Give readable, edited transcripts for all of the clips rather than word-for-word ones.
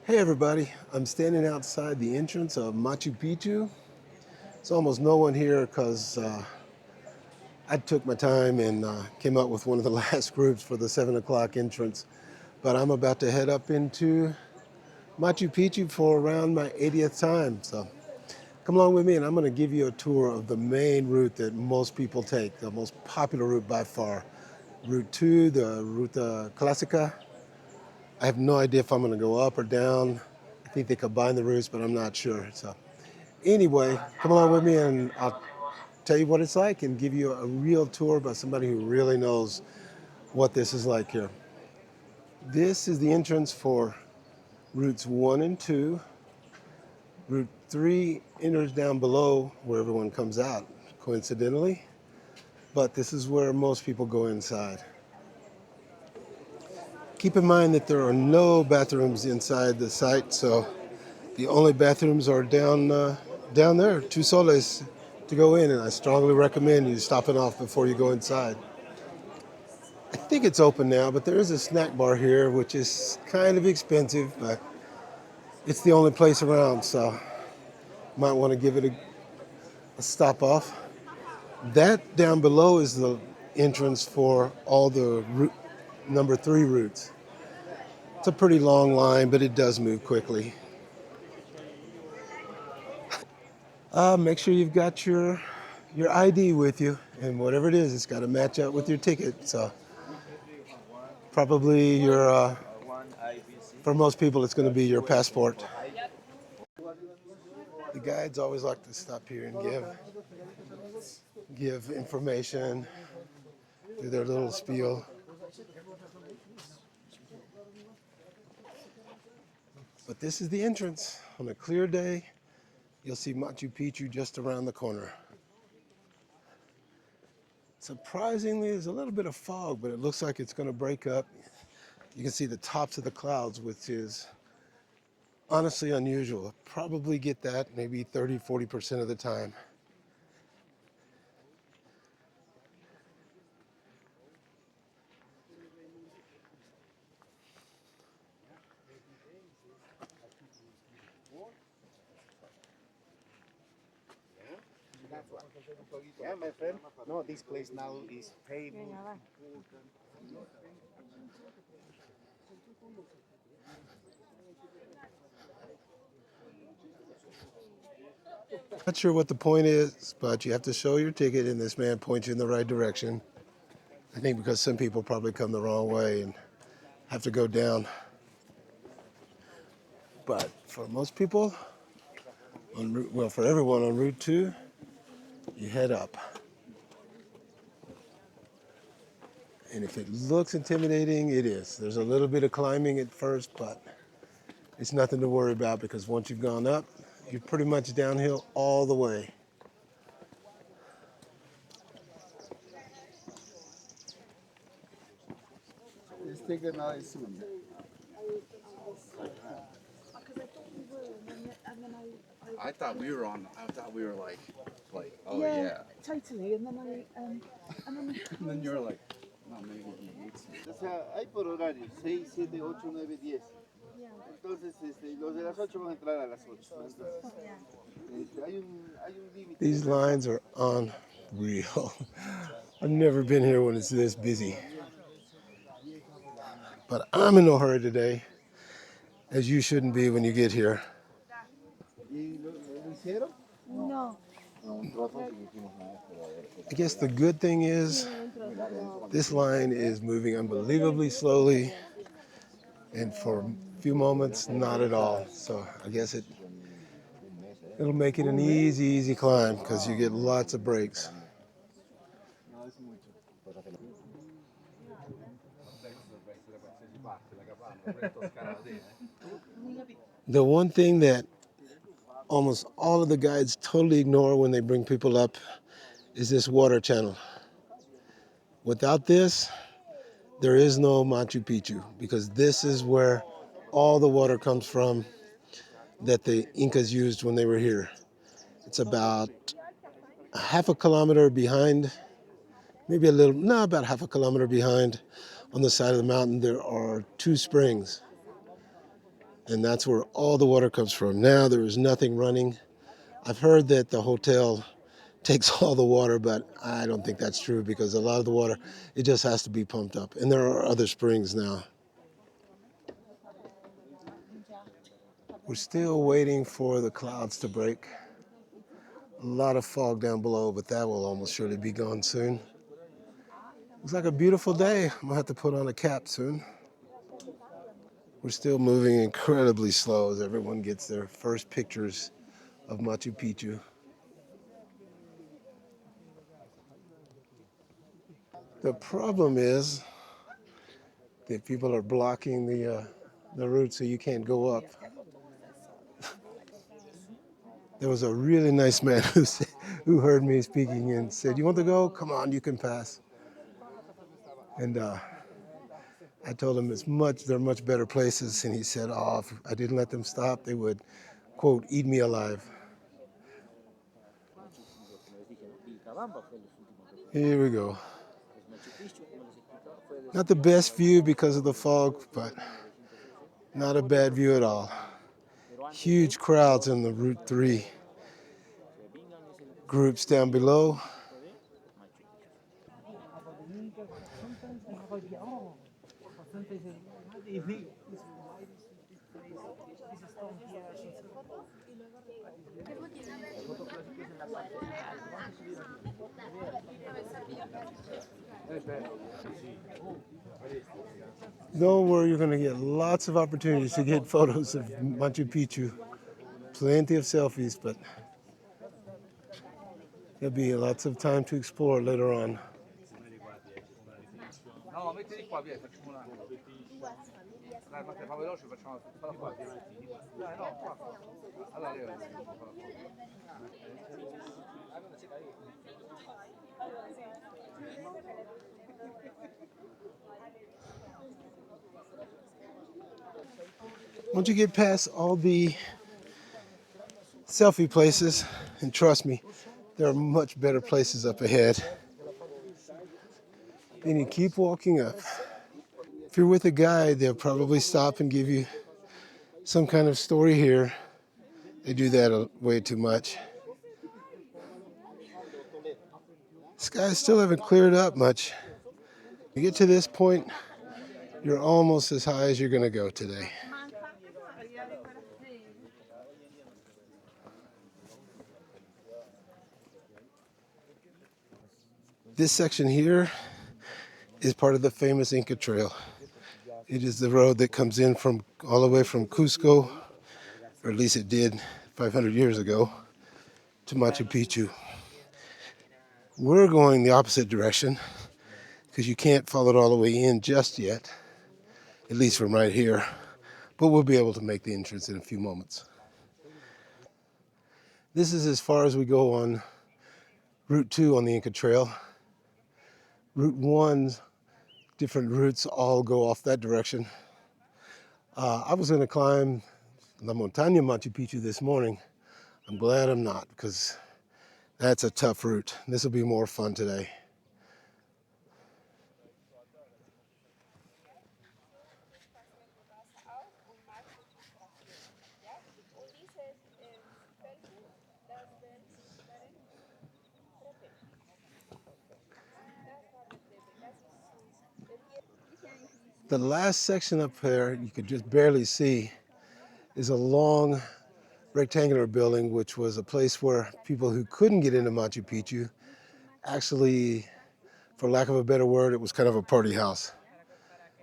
Hey everybody, I'm standing outside the entrance of Machu Picchu. There's almost no one here because I took my time and came up with one of the last groups for the 7 o'clock entrance. But I'm about to head up into Machu Picchu for around my 80th time. So come along with me and I'm going to give you a tour of the main route that most people take, the most popular route by far. Route 2, the Ruta Clásica. I have no idea if I'm going to go up or down. I think they combine the routes, but I'm not sure. So anyway, come along with me and I'll tell you what it's like and give you a real tour by somebody who really knows what this is like here. This is the entrance for routes 1 and 2. Route 3 enters down below where everyone comes out, coincidentally. But this is where most people go inside. Keep in mind that there are no bathrooms inside the site, so the only bathrooms are down there, 2 soles to go in, and I strongly recommend you stopping off before you go inside. I think it's open now, but there is a snack bar here, which is kind of expensive, but it's the only place around, so might want to give it a stop off. That down below is the entrance for all the number 3 routes. It's a pretty long line, but it does move quickly. Make sure you've got your ID with you, and whatever it is, it's got to match up with your ticket. So probably for most people, it's going to be your passport. The guides always like to stop here and give information, do their little spiel. But this is the entrance. On a clear day, you'll see Machu Picchu just around the corner. Surprisingly, there's a little bit of fog, but it looks like it's going to break up. You can see the tops of the clouds, which is honestly unusual. Probably get that maybe 30-40% of the time. Yeah, my friend. No, this place now is paved. Not sure what the point is, but you have to show your ticket and this man points you in the right direction. I think because some people probably come the wrong way and have to go down. But for most people, for everyone on Route 2, you head up. And if it looks intimidating, it is. There's a little bit of climbing at first, but it's nothing to worry about because once you've gone up, you're pretty much downhill all the way. This ticket now is soon. I thought we were on. I thought we were like, oh yeah. Totally. And then and then And then you're like, no, maybe he hates me. O sea, hay por horario, 6, 7, 8, 9, 10. Entonces, los de las 8 van a entrar a las 8. Entonces, hay un límite. These lines are unreal. I've never been here when it's this busy. But I'm in no hurry today, as you shouldn't be when you get here. ¿Y lo hicieron? no. I guess the good thing is this line is moving unbelievably slowly, and for a few moments, not at all. So I guess it'll make it an easy climb because you get lots of breaks. The one thing that almost all of the guides totally ignore when they bring people up is this water channel. Without this, there is no Machu Picchu because this is where all the water comes from that the Incas used when they were here. It's about half a kilometer behind, about half a kilometer behind on the side of the mountain, there are 2 springs. and that's where all the water comes from. Now there is nothing running. I've heard that the hotel takes all the water, but I don't think that's true because a lot of the water, it just has to be pumped up. And there are other springs now. We're still waiting for the clouds to break. A lot of fog down below, but that will almost surely be gone soon. Looks like a beautiful day. I'm gonna have to put on a cap soon. We're still moving incredibly slow as everyone gets their first pictures of Machu Picchu. The problem is that people are blocking the route so you can't go up. There was a really nice man who heard me speaking and said, "You want to go? Come on, you can pass." And I told him there are much better places. And he said, "Oh, if I didn't let them stop, they would, quote, eat me alive." Here we go. Not the best view because of the fog, but not a bad view at all. Huge crowds in the Route 3 groups down below. Don't worry, you're going to get lots of opportunities to get photos of Machu Picchu. Plenty of selfies, but there'll be lots of time to explore later on. No, mettili qua, via, facciamo una. Dai, Matteo, fa veloce, facciamo. Falla qua. Dai, no, qua. Allora, leva. Once you get past all the selfie places, and trust me, there are much better places up ahead, then you keep walking up. If you're with a guide, they'll probably stop and give you some kind of story here. They do that way too much. Skies still haven't cleared up much. You get to this point, you're almost as high as you're going to go today. This section here is part of the famous Inca Trail. It is the road that comes in from all the way from Cusco, or at least it did 500 years ago, to Machu Picchu. We're going the opposite direction because you can't follow it all the way in just yet, at least from right here, but we'll be able to make the entrance in a few moments. This is as far as we go on Route 2 on the Inca Trail. Route 1's different routes all go off that direction. I was going to climb La Montaña Machu Picchu this morning. I'm glad I'm not because that's a tough route. This will be more fun today. The last section up there, you could just barely see, is a long rectangular building, which was a place where people who couldn't get into Machu Picchu actually, for lack of a better word, it was kind of a party house.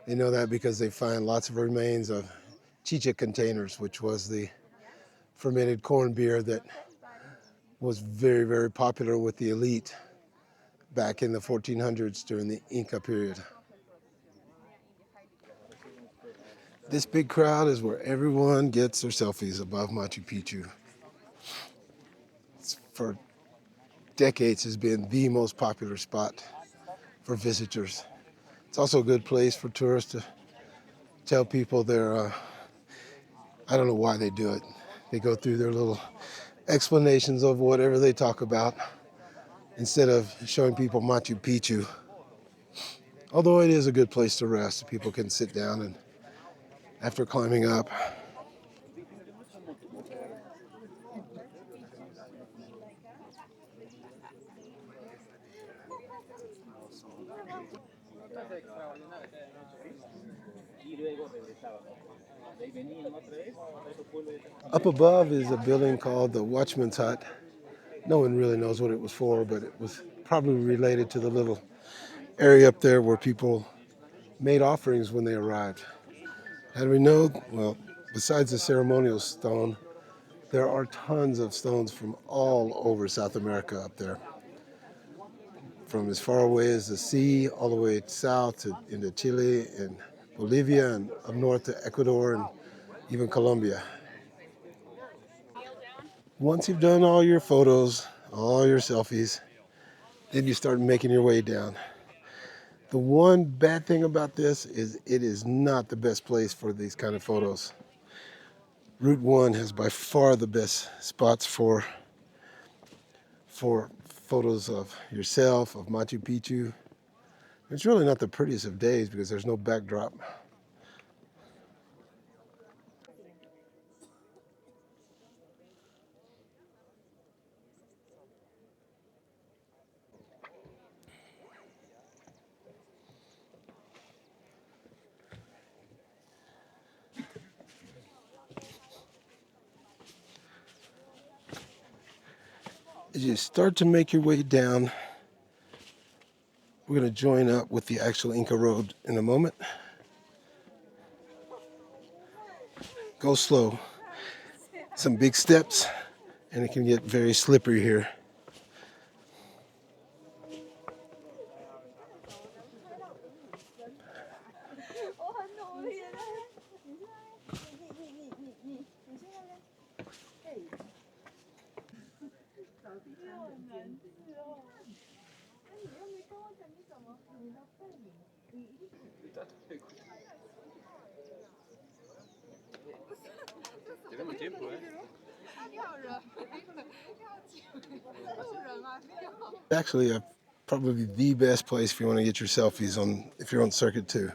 They know that because they find lots of remains of chicha containers, which was the fermented corn beer that was very, very popular with the elite back in the 1400s during the Inca period. This big crowd is where everyone gets their selfies above Machu Picchu. For decades has been the most popular spot for visitors. It's also a good place for tourists to tell people I don't know why they do it. They go through their little explanations of whatever they talk about instead of showing people Machu Picchu. Although it is a good place to rest, people can sit down and after climbing up. Up above is a building called the Watchman's Hut. No one really knows what it was for, but it was probably related to the little area up there where people made offerings when they arrived. How do we know? Well, besides the ceremonial stone, there are tons of stones from all over South America up there. From as far away as the sea, all the way south to into Chile and Bolivia, and up north to Ecuador and even Colombia. Once you've done all your photos, all your selfies, then you start making your way down. The one bad thing about this is it is not the best place for these kind of photos. Route 1 has by far the best spots for photos of yourself, of Machu Picchu. It's really not the prettiest of days because there's no backdrop. As you start to make your way down, we're going to join up with the actual Inca Road in a moment. Go slow. Some big steps, and it can get very slippery here. Actually, probably the best place if you want to get your selfies on if you're on circuit too.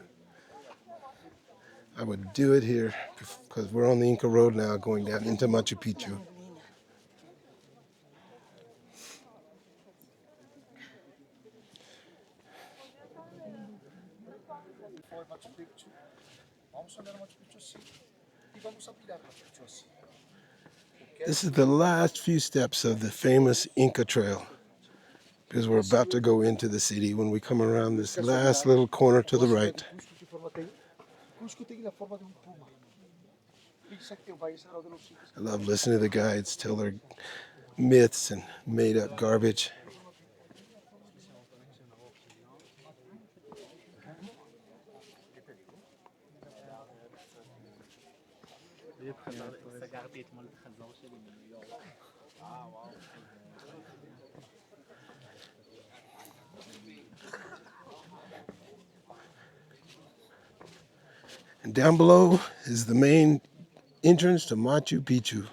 I would do it here because we're on the Inca Road now going down into Machu Picchu. This is the last few steps of the famous Inca Trail because we're about to go into the city when we come around this last little corner to the right. I love listening to the guides tell their myths and made up garbage. And down below is the main entrance to Machu Picchu.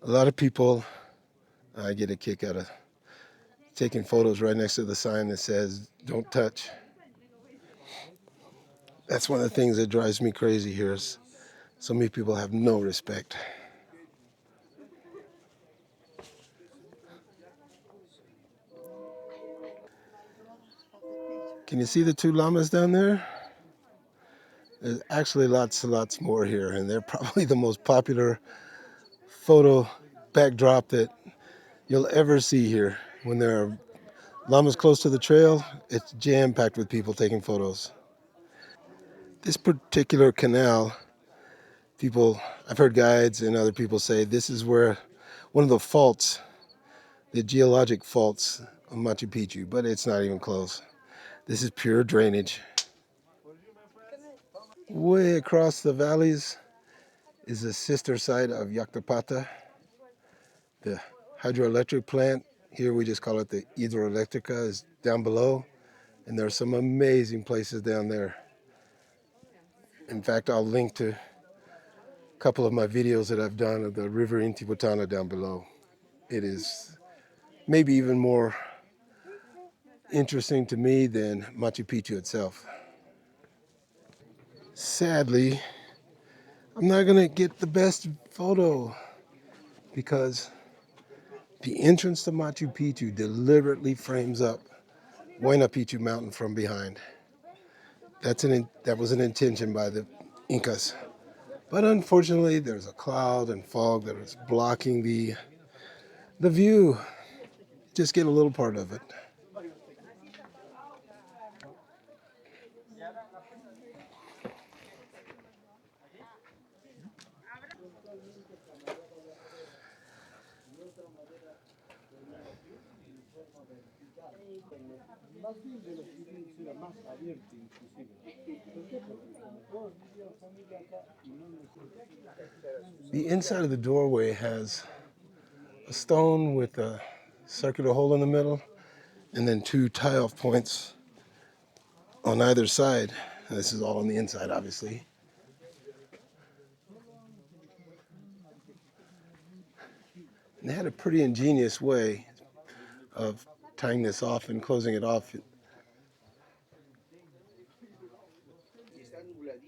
A lot of people, I get a kick out of taking photos right next to the sign that says, "Don't touch." That's one of the things that drives me crazy here is so many people have no respect. Can you see the two llamas down there? There's actually lots and lots more here, and they're probably the most popular photo backdrop that you'll ever see here. When there are llamas close to the trail, it's jam-packed with people taking photos. This particular canal, I've heard guides and other people say this is where one of the faults, the geologic faults of Machu Picchu, but it's not even close. This is pure drainage. Way across the valleys is the sister site of Yactapata, the hydroelectric plant. Here we just call it the hidroelectrica, is down below, and there are some amazing places down there. In fact, I'll link to a couple of my videos that I've done of the river Intibucana down below. It is maybe even more interesting to me than Machu Picchu itself. Sadly, I'm not gonna get the best photo because The entrance to Machu Picchu deliberately frames up Huayna Picchu Mountain from behind. That was an intention by the Incas. But unfortunately, there's a cloud and fog that is blocking the view. Just get a little part of it. The inside of the doorway has a stone with a circular hole in the middle and then two tie-off points on either side. And this is all on the inside, obviously. And they had a pretty ingenious way of tying this off and closing it off.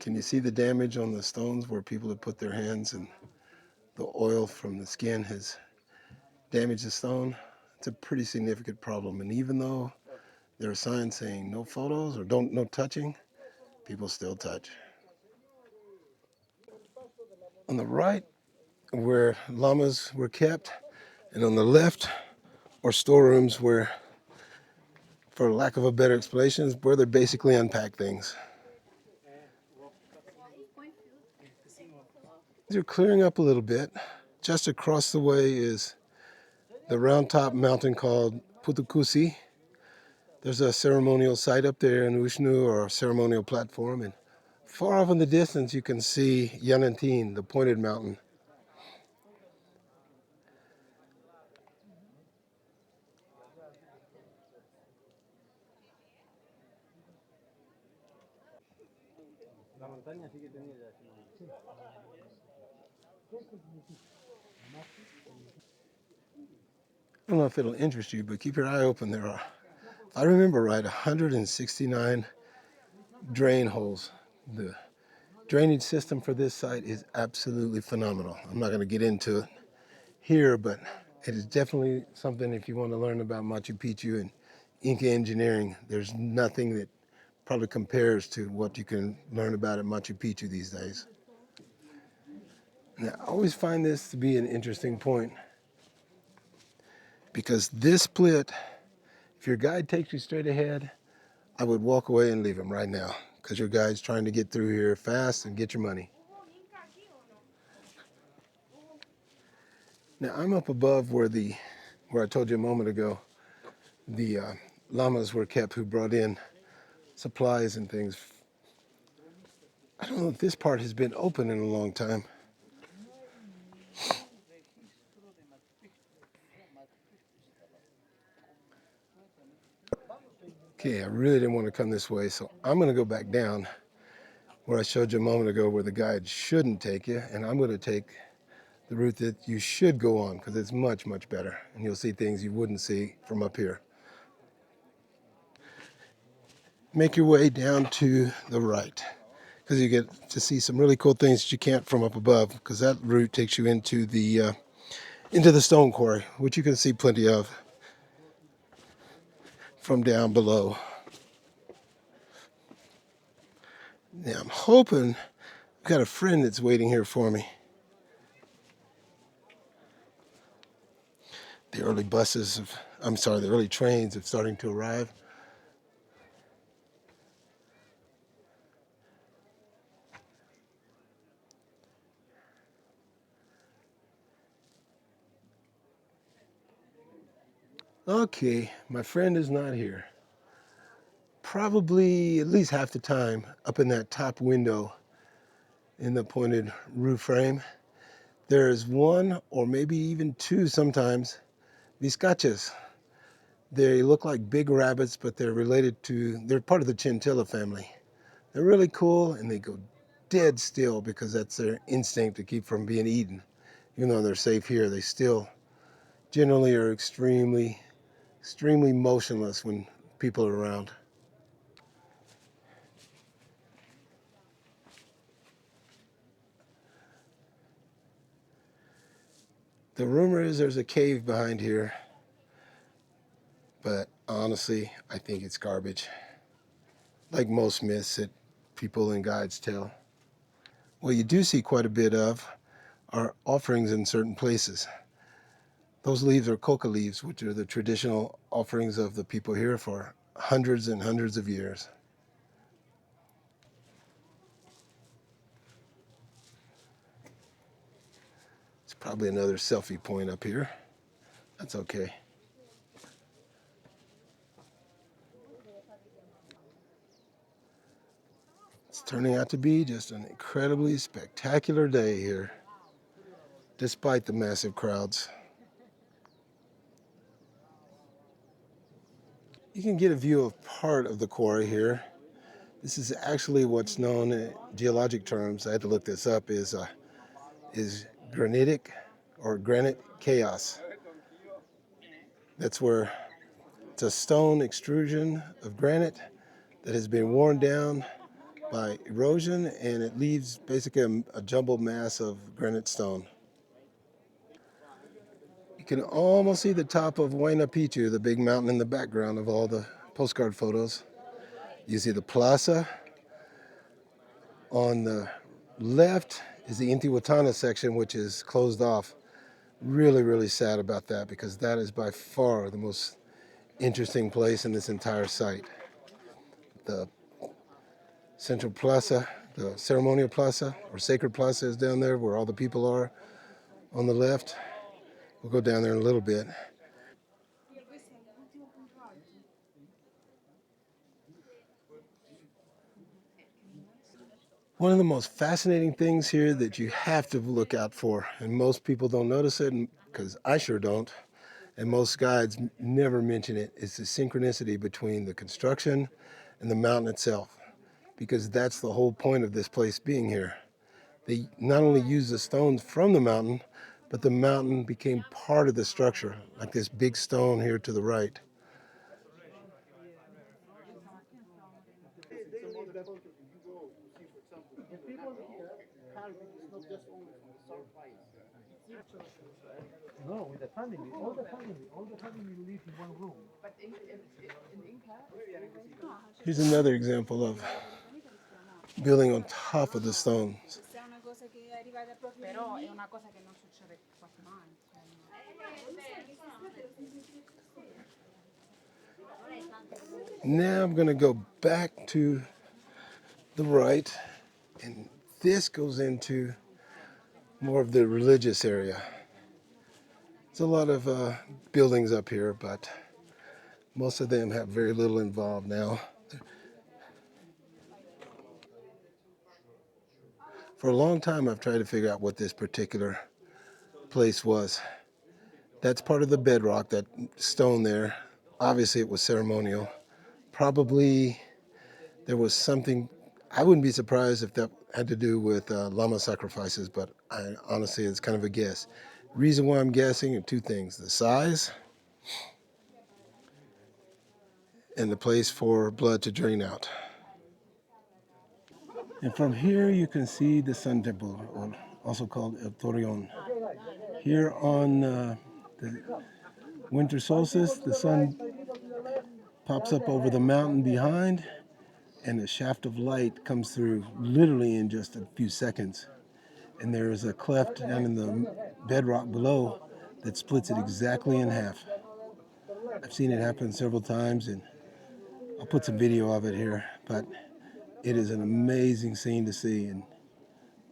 Can you see the damage on the stones where people have put their hands and the oil from the skin has damaged the stone? It's a pretty significant problem. And even though there are signs saying no photos or no touching, people still touch. On the right, where llamas were kept, and on the left are storerooms where, for lack of a better explanation, is where they basically unpack things. They're clearing up a little bit. Just across the way is the round top mountain called Putucusi. There's a ceremonial site up there in Ushnu, or a ceremonial platform, and far off in the distance you can see Yanantin, the pointed mountain. I don't know if it'll interest you, but keep your eye open. There are, if I remember right, 169 drain holes. The drainage system for this site is absolutely phenomenal. I'm not going to get into it here, but it is definitely something if you want to learn about Machu Picchu and Inca engineering. There's nothing that probably compares to what you can learn about at Machu Picchu these days. And I always find this to be an interesting point because this split, if your guide takes you straight ahead, I would walk away and leave him right now because your guide's trying to get through here fast and get your money. Now I'm up above where I told you a moment ago, the llamas were kept who brought in supplies and things. I don't know if this part has been open in a long time. Okay, I really didn't want to come this way, so I'm going to go back down where I showed you a moment ago where the guide shouldn't take you, and I'm going to take the route that you should go on because it's much, much better, and you'll see things you wouldn't see from up here. Make your way down to the right because you get to see some really cool things that you can't from up above because that route takes you into the stone quarry, which you can see plenty of from down below. Now I'm hoping I've got a friend that's waiting here for me. The early the early trains are starting to arrive. Okay, my friend is not here. Probably at least half the time up in that top window in the pointed roof frame. There's one or maybe even two sometimes vizcachas. They look like big rabbits, but they're part of the chinchilla family. They're really cool and they go dead still because that's their instinct to keep from being eaten. Even though they're safe here, they still generally are extremely motionless when people are around. The rumor is there's a cave behind here, but honestly, I think it's garbage. Like most myths that people and guides tell. What you do see quite a bit of are offerings in certain places. Those leaves are coca leaves, which are the traditional offerings of the people here for hundreds and hundreds of years. It's probably another selfie point up here. That's okay. It's turning out to be just an incredibly spectacular day here, despite the massive crowds. You can get a view of part of the quarry here. This is actually what's known in geologic terms, I had to look this up, is granitic or granite chaos. That's where it's a stone extrusion of granite that has been worn down by erosion, and it leaves basically a jumbled mass of granite stone. You can almost see the top of Machu Picchu, the big mountain in the background of all the postcard photos. You see the plaza. On the left is the Intihuatana section, which is closed off. Really, really sad about that, because that is by far the most interesting place in this entire site. The central plaza, the ceremonial plaza, or sacred plaza, is down there where all the people are on the left. We'll go down there in a little bit. One of the most fascinating things here that you have to look out for, and most people don't notice it, because I sure don't, and most guides never mention it, is the synchronicity between the construction and the mountain itself, because that's the whole point of this place being here. They not only used the stones from the mountain, but the mountain became part of the structure, like this big stone here to the right. No, with the family, all the family live in one room. But in Inca, Here's another example of building on top of the stones. Now I'm going to go back to the right, and this goes into more of the religious area. There's a lot of buildings up here, but most of them have very little involved now. For a long time, I've tried to figure out what this particular place was. That's part of the bedrock, that stone there. Obviously, it was ceremonial. Probably there was something, I wouldn't be surprised if that had to do with llama sacrifices, but honestly, it's kind of a guess. Reason why I'm guessing are two things: the size and the place for blood to drain out. And from here, you can see the Sun Temple, or also called El Torreon. Here on the winter solstice, the sun pops up over the mountain behind, and a shaft of light comes through literally in just a few seconds. And there is a cleft down in the bedrock below that splits it exactly in half. I've seen it happen several times, and I'll put some video of it here, but it is an amazing scene to see, and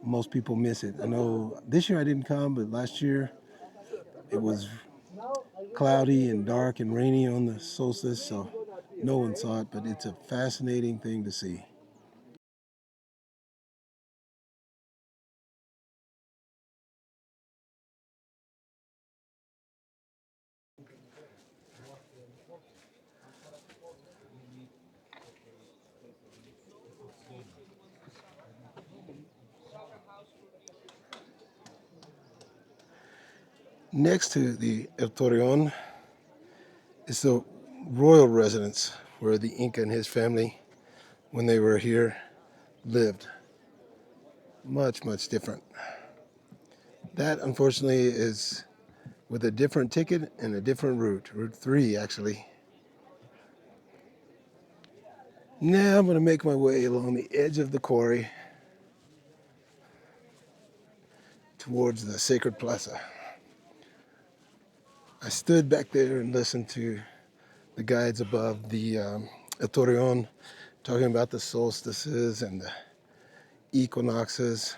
most people miss it. I know this year I didn't come, but last year it was cloudy and dark and rainy on the solstice, so no one saw it, but it's a fascinating thing to see. Next to the El Torreon is the royal residence where the Inca and his family, when they were here, lived. Much, much different. That, unfortunately, is with a different ticket and a different route, Route 3 actually. Now I'm going to make my way along the edge of the quarry towards the Sacred Plaza. I stood back there and listened to the guides above the El Torreon talking about the solstices and the equinoxes,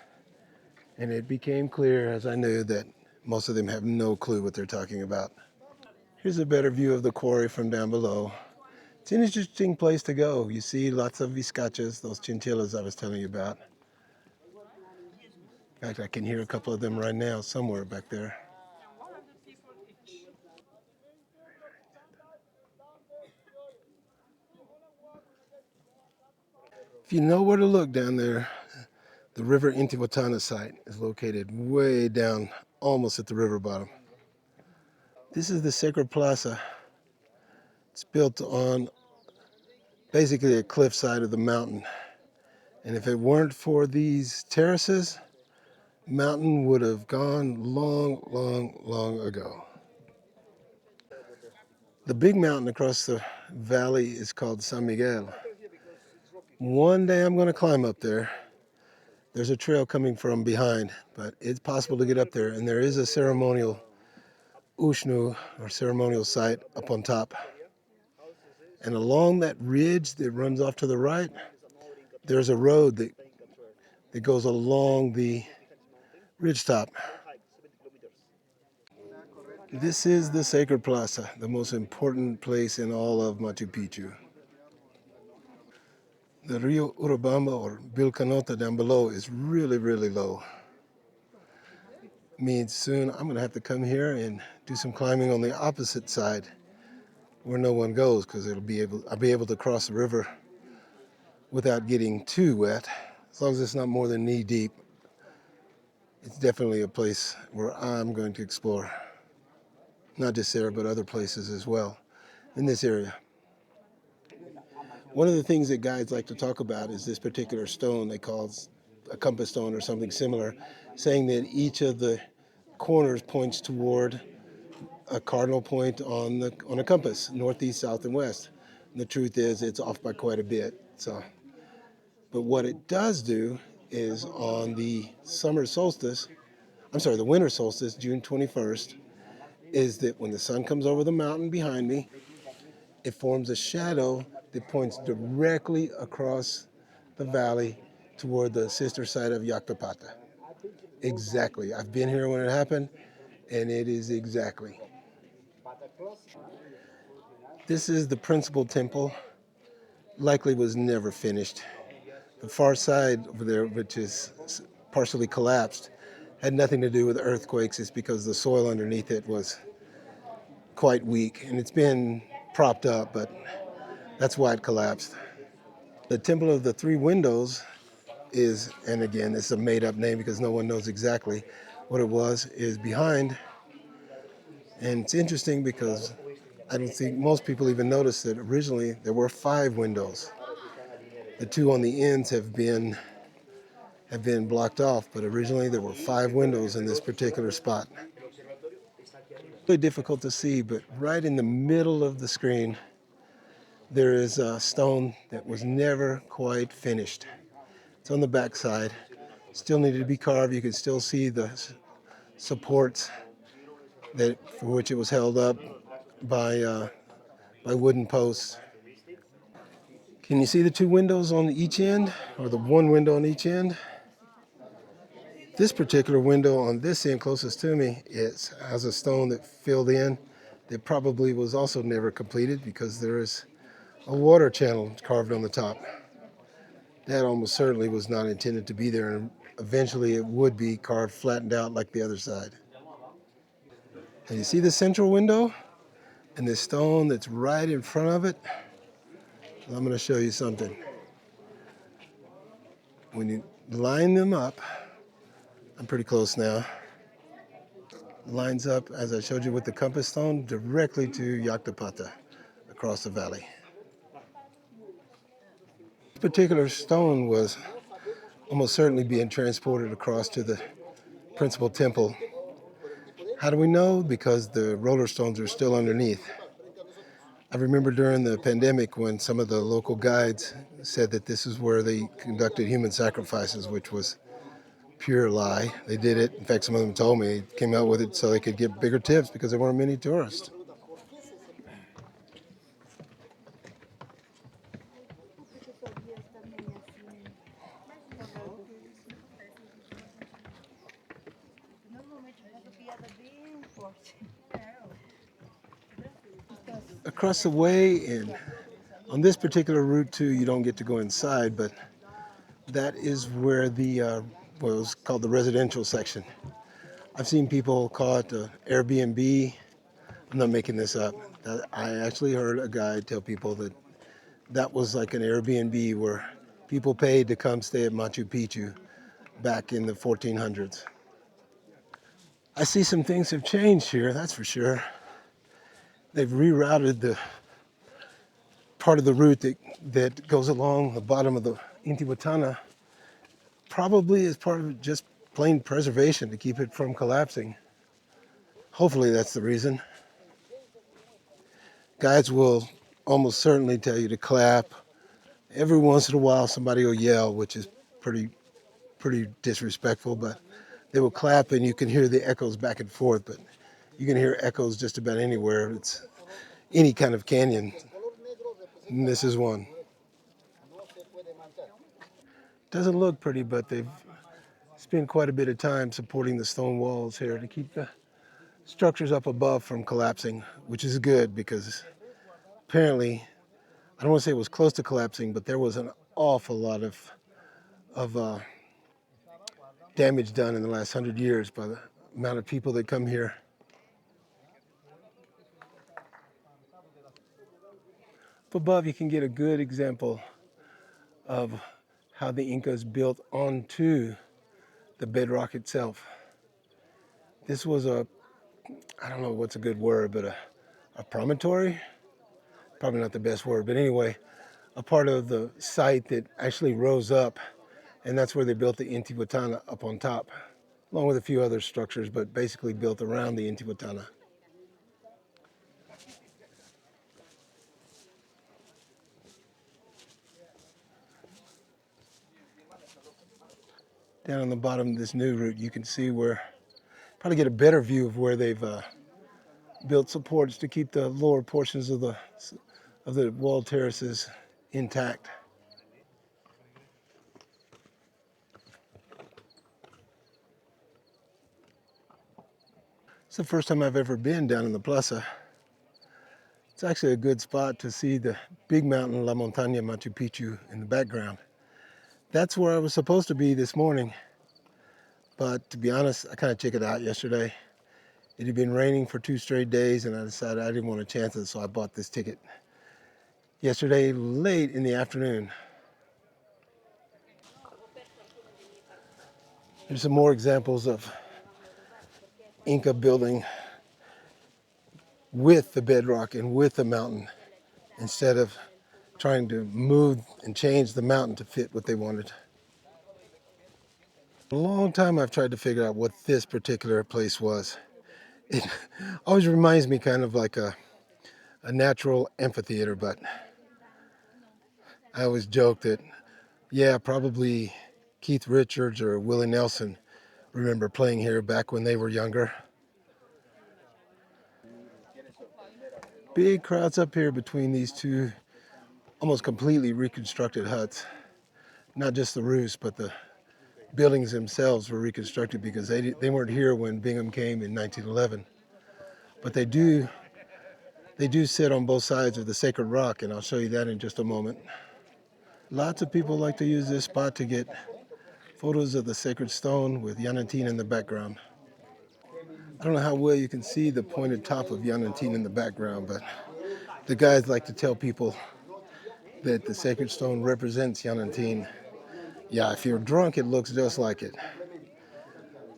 and it became clear as I knew that most of them have no clue what they're talking about. Here's a better view of the quarry from down below. It's an interesting place to go. You see lots of vizcachas, those chinchillas I was telling you about. In fact, I can hear a couple of them right now somewhere back there. If you know where to look down there, the River Intihuatana site is located way down, almost at the river bottom. This is the Sacred Plaza. It's built on basically a cliffside of the mountain. And if it weren't for these terraces, the mountain would have gone long, long, long ago. The big mountain across the valley is called San Miguel. One day I'm going to climb up there. There's a trail coming from behind, but it's possible to get up there. And there is a ceremonial Ushnu, or ceremonial site, up on top. And along that ridge that runs off to the right, there's a road that goes along the ridgetop. This is the Sacred Plaza, the most important place in all of Machu Picchu. The Rio Urubamba, or Vilcanota down below, is really, really low. Means soon I'm going to have to come here and do some climbing on the opposite side where no one goes, because I'll be able to cross the river without getting too wet. As long as it's not more than knee deep, it's definitely a place where I'm going to explore. Not just there, but other places as well in this area. One of the things that guides like to talk about is this particular stone they call a compass stone or something similar, saying that each of the corners points toward a cardinal point on a compass, northeast, south, and west. And the truth is it's off by quite a bit. But what it does do is on the the winter solstice, June 21st, is that when the sun comes over the mountain behind me, it forms a shadow that points directly across the valley toward the sister site of Yactopata. Exactly. I've been here when it happened, and it is exactly. This is the principal temple. Likely was never finished. The far side over there, which is partially collapsed, had nothing to do with earthquakes. It's because the soil underneath it was quite weak, and it's been propped up, but that's why it collapsed. The Temple of the Three Windows is, and again, it's a made-up name because no one knows exactly what it was, is behind. And it's interesting because I don't think most people even noticed that originally there were 5 windows. The 2 on the ends have been blocked off, but originally there were 5 windows in this particular spot. Really difficult to see, but right in the middle of the screen, there is a stone that was never quite finished. It's on the back side. Still needed to be carved. You can still see the supports for which it was held up by wooden posts. Can you see the 2 windows on each end, or the 1 window on each end? This particular window on this end closest to me has a stone that filled in that probably was also never completed because there is a water channel carved on the top. That almost certainly was not intended to be there, and eventually it would be carved flattened out like the other side. And you see the central window and this stone that's right in front of it? I'm going to show you something. When you line them up, I'm pretty close now, lines up, as I showed you with the compass stone, directly to Yactopata across the valley. This particular stone was almost certainly being transported across to the principal temple How do we know? Because the roller stones are still underneath. I remember during the pandemic when some of the local guides said that this is where they conducted human sacrifices, which was pure lie. They did it. In fact, some of them told me they came out with it so they could get bigger tips because there weren't many tourists. Across the way, and on this particular route too, you don't get to go inside, but that is where the what was called the residential section. I've seen people call it Airbnb. I'm not making this up. I actually heard a guy tell people that that was like an Airbnb where people paid to come stay at Machu Picchu back in the 1400s. I see some things have changed here, that's for sure. They've rerouted the part of the route that goes along the bottom of the Intihuatana, probably as part of just plain preservation to keep it from collapsing. Hopefully that's the reason. Guides will almost certainly tell you to clap. Every once in a while somebody will yell, which is pretty disrespectful, but they will clap and you can hear the echoes back and forth, but you can hear echoes just about anywhere. It's any kind of canyon, and this is one. Doesn't look pretty, but they've spent quite a bit of time supporting the stone walls here to keep the structures up above from collapsing, which is good because apparently, I don't want to say it was close to collapsing, but there was an awful lot of damage done in the last 100 years by the amount of people that come here. Up above, you can get a good example of how the Incas built onto the bedrock itself. This was I don't know what's a good word, but a promontory? Probably not the best word, but anyway, a part of the site that actually rose up, and that's where they built the Intihuatana up on top, along with a few other structures, but basically built around the Intihuatana. Down on the bottom of this new route, you can see where, probably get a better view of where they've built supports to keep the lower portions of the wall terraces intact. It's the first time I've ever been down in the plaza. It's actually a good spot to see the big mountain, La Montaña Machu Picchu, in the background. That's where I was supposed to be this morning, but to be honest, I kind of chickened out yesterday. It had been raining for 2 straight days, and I decided I didn't want to chance it, so I bought this ticket yesterday late in the afternoon. Here's some more examples of Inca building with the bedrock and with the mountain instead of trying to move and change the mountain to fit what they wanted. For a long time I've tried to figure out what this particular place was. It always reminds me kind of like a natural amphitheater, but I always joke that, yeah, probably Keith Richards or Willie Nelson remember playing here back when they were younger. Big crowds up here between these two almost completely reconstructed huts. Not just the roofs, but the buildings themselves were reconstructed because they weren't here when Bingham came in 1911. But they do sit on both sides of the sacred rock, and I'll show you that in just a moment. Lots of people like to use this spot to get photos of the sacred stone with Yanantin in the background. I don't know how well you can see the pointed top of Yanantin in the background, but the guides like to tell people that the sacred stone represents Yanantin. Yeah, if you're drunk, it looks just like it.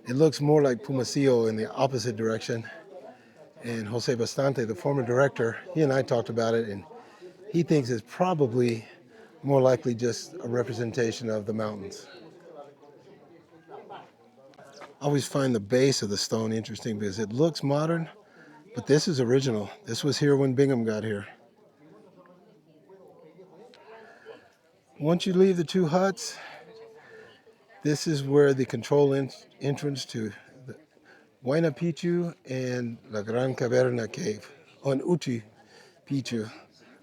It looks more like Pumasillo in the opposite direction. And Jose Bastante, the former director, he and I talked about it, and he thinks it's probably more likely just a representation of the mountains. I always find the base of the stone interesting because it looks modern, but this is original. This was here when Bingham got here. Once you leave the two huts, this is where the control entrance to the Huayna Picchu and La Gran Caverna Cave on Uchi Picchu,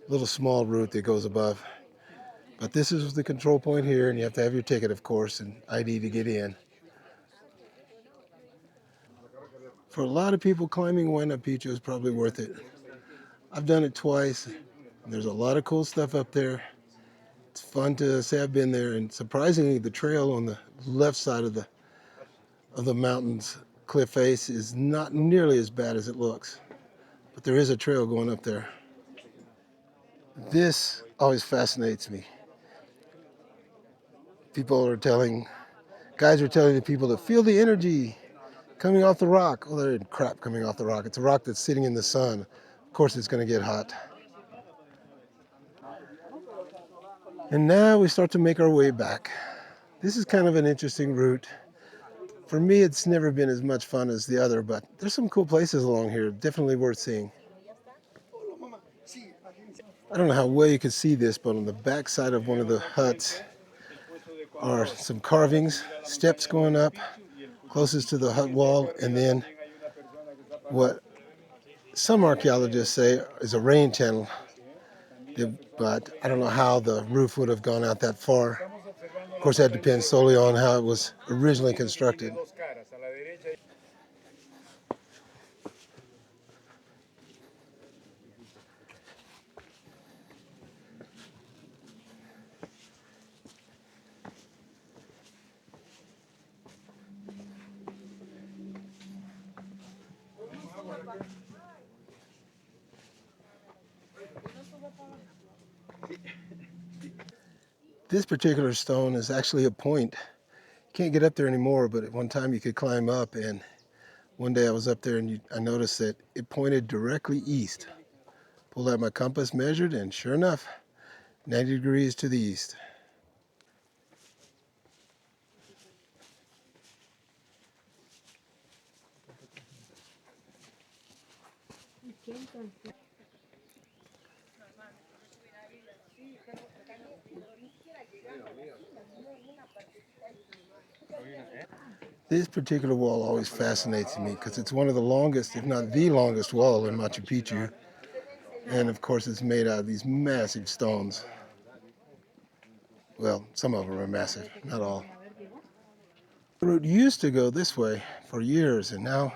little small route that goes above. But this is the control point here, and you have to have your ticket, of course, and ID to get in. For a lot of people, climbing Huayna Picchu is probably worth it. I've done it twice. And there's a lot of cool stuff up there. It's fun to say I've been there, and surprisingly, the trail on the left side of the mountain's cliff face is not nearly as bad as it looks. But there is a trail going up there. This always fascinates me. Guys are telling the people to feel the energy coming off the rock. Oh, there ain't crap coming off the rock. It's a rock that's sitting in the sun. Of course, it's going to get hot. And now we start to make our way back. This is kind of an interesting route. For me, it's never been as much fun as the other, but there's some cool places along here, definitely worth seeing. I don't know how well you can see this, but on the back side of one of the huts are some carvings, steps going up closest to the hut wall, and then what some archaeologists say is a rain channel, but I don't know how the roof would have gone out that far. Of course, that depends solely on how it was originally constructed. This particular stone is actually a point. You can't get up there anymore, but at one time you could climb up, and one day I was up there and I noticed that it pointed directly east. Pulled out my compass, measured, and sure enough, 90 degrees to the east. This particular wall always fascinates me because it's one of the longest, if not the longest wall in Machu Picchu. And of course, it's made out of these massive stones. Well, some of them are massive, not all. The route used to go this way for years, and now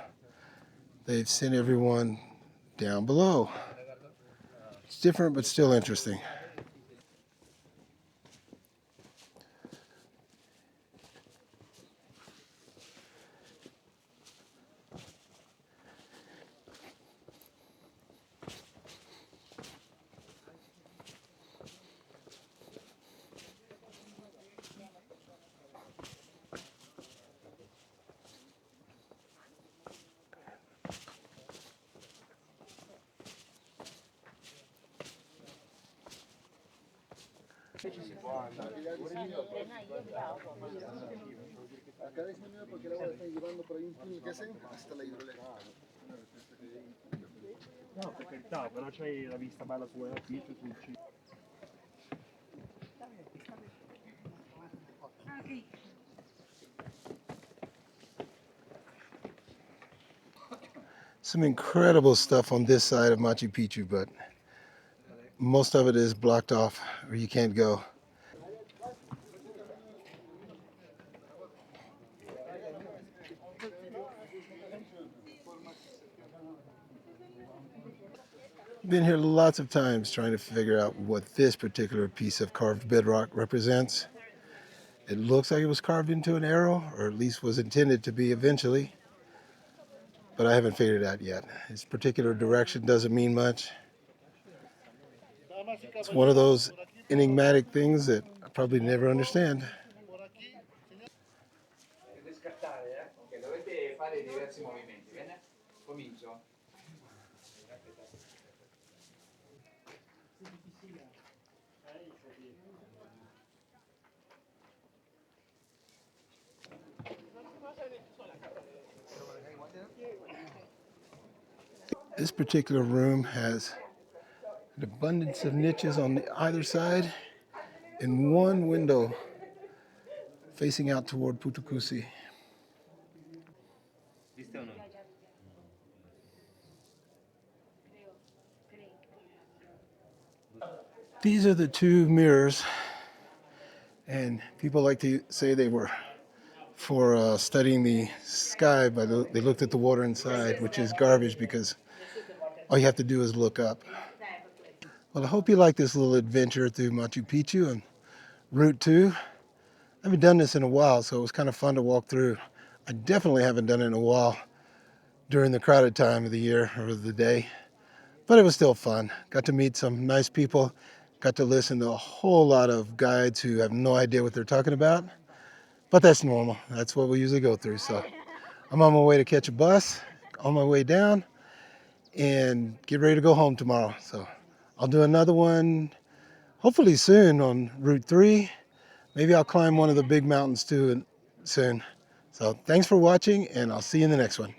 they've sent everyone down below. It's different, but still interesting. Acá disminuye porque el agua la están llevando por ahí un túnel que hacen hasta la hidroeléctrica. No, per carità, però c'hai la vista bella su una pizza sul cibo. Some incredible stuff on this side of Machu Picchu, but most of it is blocked off or you can't go. Been here lots of times trying to figure out what this particular piece of carved bedrock represents. It looks like it was carved into an arrow, or at least was intended to be eventually, but I haven't figured it out yet. Its particular direction doesn't mean much. It's one of those enigmatic things that I probably never understand. Ok, dovete fare diversi movimenti, bene? Comincio. This particular room has an abundance of niches on either side and one window facing out toward Putukusi. These are the two mirrors, and people like to say they were for studying the sky, but they looked at the water inside, which is garbage because all you have to do is look up. Well, I hope you like this little adventure through Machu Picchu and Route 2. I haven't done this in a while, so it was kind of fun to walk through. I definitely haven't done it in a while during the crowded time of the year or the day, but it was still fun. Got to meet some nice people, got to listen to a whole lot of guides who have no idea what they're talking about, but that's normal. That's what we usually go through. So I'm on my way to catch a bus, on my way down, and get ready to go home tomorrow. So I'll do another one hopefully soon on Route 3. Maybe I'll climb one of the big mountains too soon. So thanks for watching, and I'll see you in the next one.